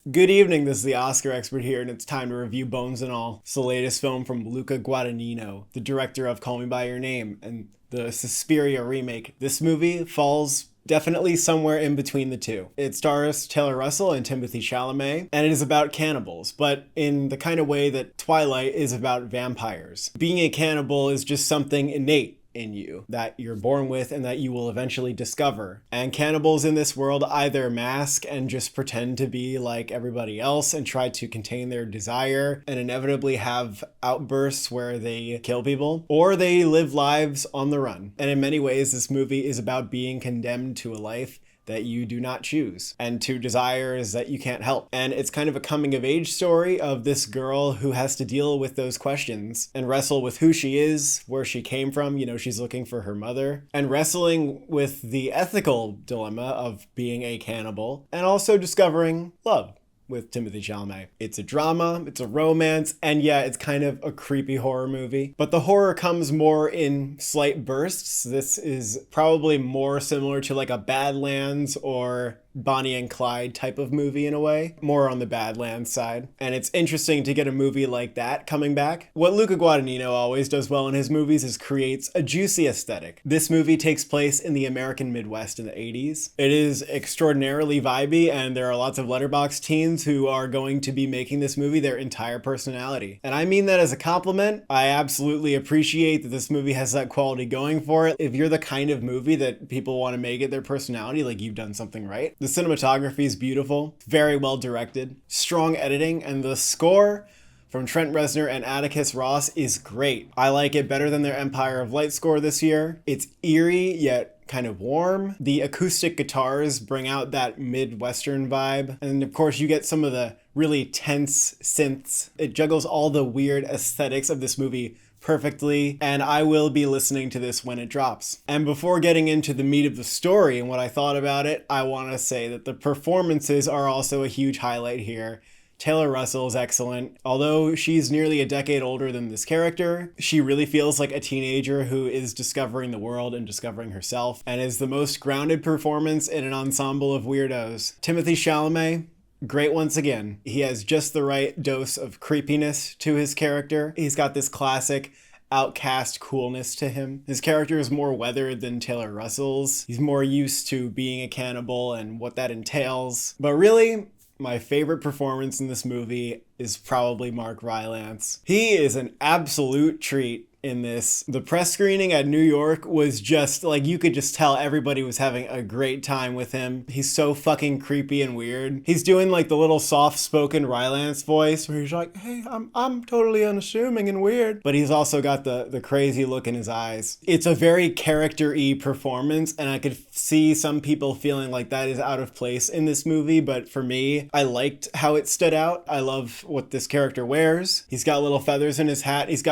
Good evening, this is the Oscar expert here, and it's time to review Bones and All. It's the latest film from Luca Guadagnino, the director of Call Me By Your Name and the Suspiria remake. This movie falls definitely somewhere in between the two. It stars Taylor Russell and Timothée Chalamet, and it is about cannibals, but in the kind of way that Twilight is about vampires. Being a cannibal is just something innate in you that you're born with and that you will eventually discover. And cannibals in this world either mask and just pretend to be like everybody else and try to contain their desire and inevitably have outbursts where they kill people, or they live lives on the run. And in many ways, this movie is about being condemned to a life that you do not choose and to desires that you can't help. And it's kind of a coming of age story of this girl who has to deal with those questions and wrestle with who she is, where she came from. You know, she's looking for her mother and wrestling with the ethical dilemma of being a cannibal and also discovering love with Timothée Chalamet. It's a drama, it's a romance, and yeah, it's kind of a creepy horror movie. But the horror comes more in slight bursts. This is probably more similar to like a Badlands or Bonnie and Clyde type of movie in a way, more on the Badlands side. And it's interesting to get a movie like that coming back. What Luca Guadagnino always does well in his movies is creates a juicy aesthetic. This movie takes place in the American Midwest in the 80s. It is extraordinarily vibey, and there are lots of Letterboxd teens who are going to be making this movie their entire personality. And I mean that as a compliment. I absolutely appreciate that this movie has that quality going for it. If you're the kind of movie that people want to make it their personality, like you've done something right. The cinematography is beautiful, very well directed, strong editing, and the score from Trent Reznor and Atticus Ross is great. I like it better than their Empire of Light score this year. It's eerie, yet kind of warm. The acoustic guitars bring out that Midwestern vibe. And of course, you get some of the really tense synths. It juggles all the weird aesthetics of this movie perfectly, and I will be listening to this when it drops. And before getting into the meat of the story and what I thought about it, I want to say that the performances are also a huge highlight here. Taylor Russell is excellent. Although she's nearly a decade older than this character, she really feels like a teenager who is discovering the world and discovering herself, and is the most grounded performance in an ensemble of weirdos. Timothée Chalamet, great once again. He has just the right dose of creepiness to his character. He's got this classic outcast coolness to him. His character is more weathered than Taylor Russell's. He's more used to being a cannibal and what that entails. But really, my favorite performance in this movie is probably Mark Rylance. He is an absolute treat in this. The press screening at New York was just like, you could just tell everybody was having a great time with him. He's so fucking creepy and weird. He's doing like the little soft-spoken Rylance voice where he's like, hey, I'm totally unassuming and weird. But he's also got the crazy look in his eyes. It's a very character-y performance, and I could see some people feeling like that is out of place in this movie, but for me, I liked how it stood out. I love what this character wears. He's got little feathers in his hat. He's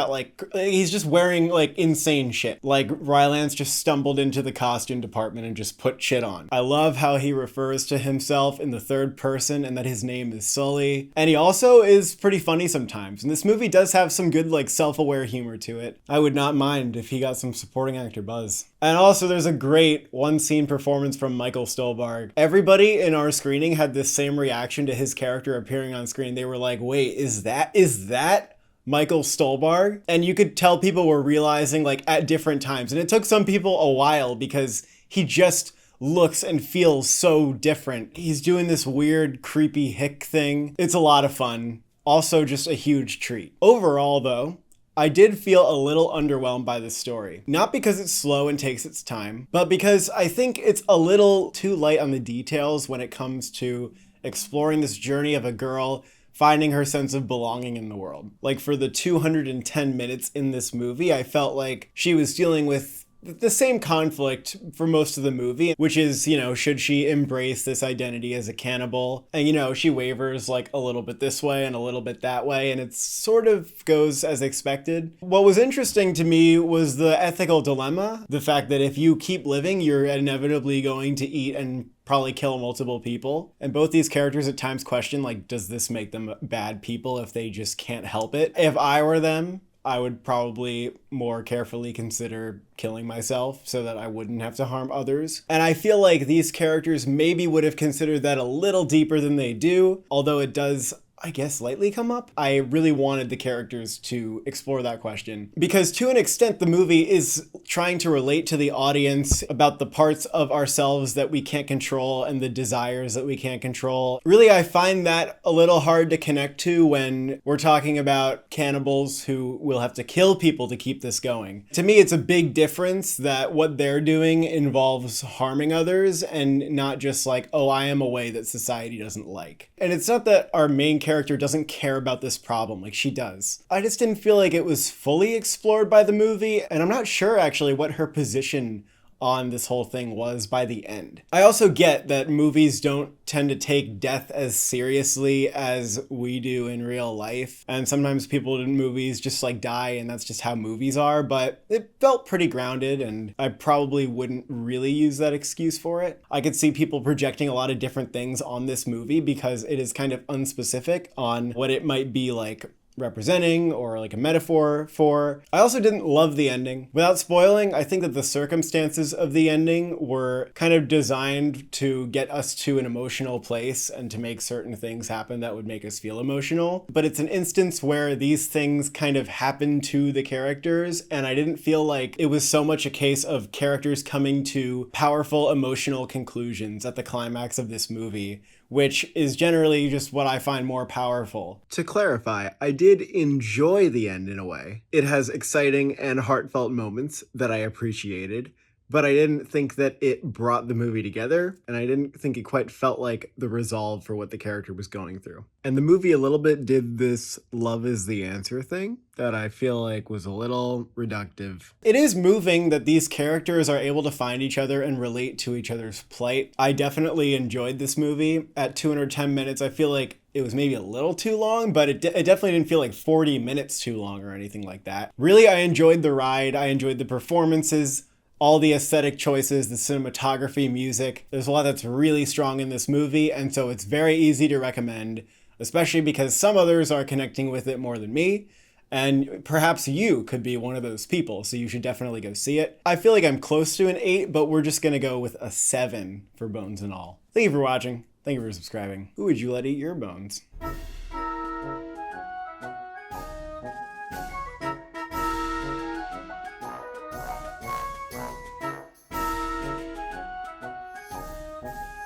just wearing like insane shit. Like Rylance just stumbled into the costume department and just put shit on. I love how he refers to himself in the third person and that his name is Sully. And he also is pretty funny sometimes. And this movie does have some good like self-aware humor to it. I would not mind if he got some supporting actor buzz. And also there's a great one-scene performance from Michael Stolberg. Everybody in our screening had this same reaction to his character appearing on screen. They were like, wait, is that Michael Stolberg? And you could tell people were realizing like at different times. And it took some people a while because he just looks and feels so different. He's doing this weird, creepy hick thing. It's a lot of fun. Also just a huge treat. Overall though, I did feel a little underwhelmed by this story. Not because it's slow and takes its time, but because I think it's a little too light on the details when it comes to exploring this journey of a girl finding her sense of belonging in the world. Like for the 210 minutes in this movie, I felt like she was dealing with the same conflict for most of the movie, which is, you know, should she embrace this identity as a cannibal? And, you know, she wavers like a little bit this way and a little bit that way, and it sort of goes as expected. What was interesting to me was the ethical dilemma, the fact that if you keep living, you're inevitably going to eat and probably kill multiple people. And both these characters at times question, like, does this make them bad people if they just can't help it? If I were them, I would probably more carefully consider killing myself so that I wouldn't have to harm others. And I feel like these characters maybe would have considered that a little deeper than they do, although it does, I guess, lightly come up. I really wanted the characters to explore that question because to an extent the movie is trying to relate to the audience about the parts of ourselves that we can't control and the desires that we can't control. Really, I find that a little hard to connect to when we're talking about cannibals who will have to kill people to keep this going. To me, it's a big difference that what they're doing involves harming others and not just like, oh, I am a way that society doesn't like. And it's not that our main character doesn't care about this problem, like she does. I just didn't feel like it was fully explored by the movie, and I'm not sure actually what her position on this whole thing was by the end. I also get that movies don't tend to take death as seriously as we do in real life, and sometimes people in movies just like die and that's just how movies are, but it felt pretty grounded and I probably wouldn't really use that excuse for it. I could see people projecting a lot of different things on this movie because it is kind of unspecific on what it might be like representing or like a metaphor for. I also didn't love the ending. Without spoiling, I think that the circumstances of the ending were kind of designed to get us to an emotional place and to make certain things happen that would make us feel emotional. But it's an instance where these things kind of happen to the characters, and I didn't feel like it was so much a case of characters coming to powerful emotional conclusions at the climax of this movie, which is generally just what I find more powerful. To clarify, I did enjoy the end in a way. It has exciting and heartfelt moments that I appreciated, but I didn't think that it brought the movie together, and I didn't think it quite felt like the resolve for what the character was going through. And the movie a little bit did this love is the answer thing that I feel like was a little reductive. It is moving that these characters are able to find each other and relate to each other's plight. I definitely enjoyed this movie. At 210 minutes, I feel like it was maybe a little too long, but it definitely didn't feel like 40 minutes too long or anything like that. Really, I enjoyed the ride. I enjoyed the performances, all the aesthetic choices, the cinematography, music. There's a lot that's really strong in this movie, and so it's very easy to recommend, especially because some others are connecting with it more than me, and perhaps you could be one of those people, so you should definitely go see it. I feel like I'm close to an 8, but we're just gonna go with a 7 for Bones and All. Thank you for watching. Thank you for subscribing. Who would you let eat your bones?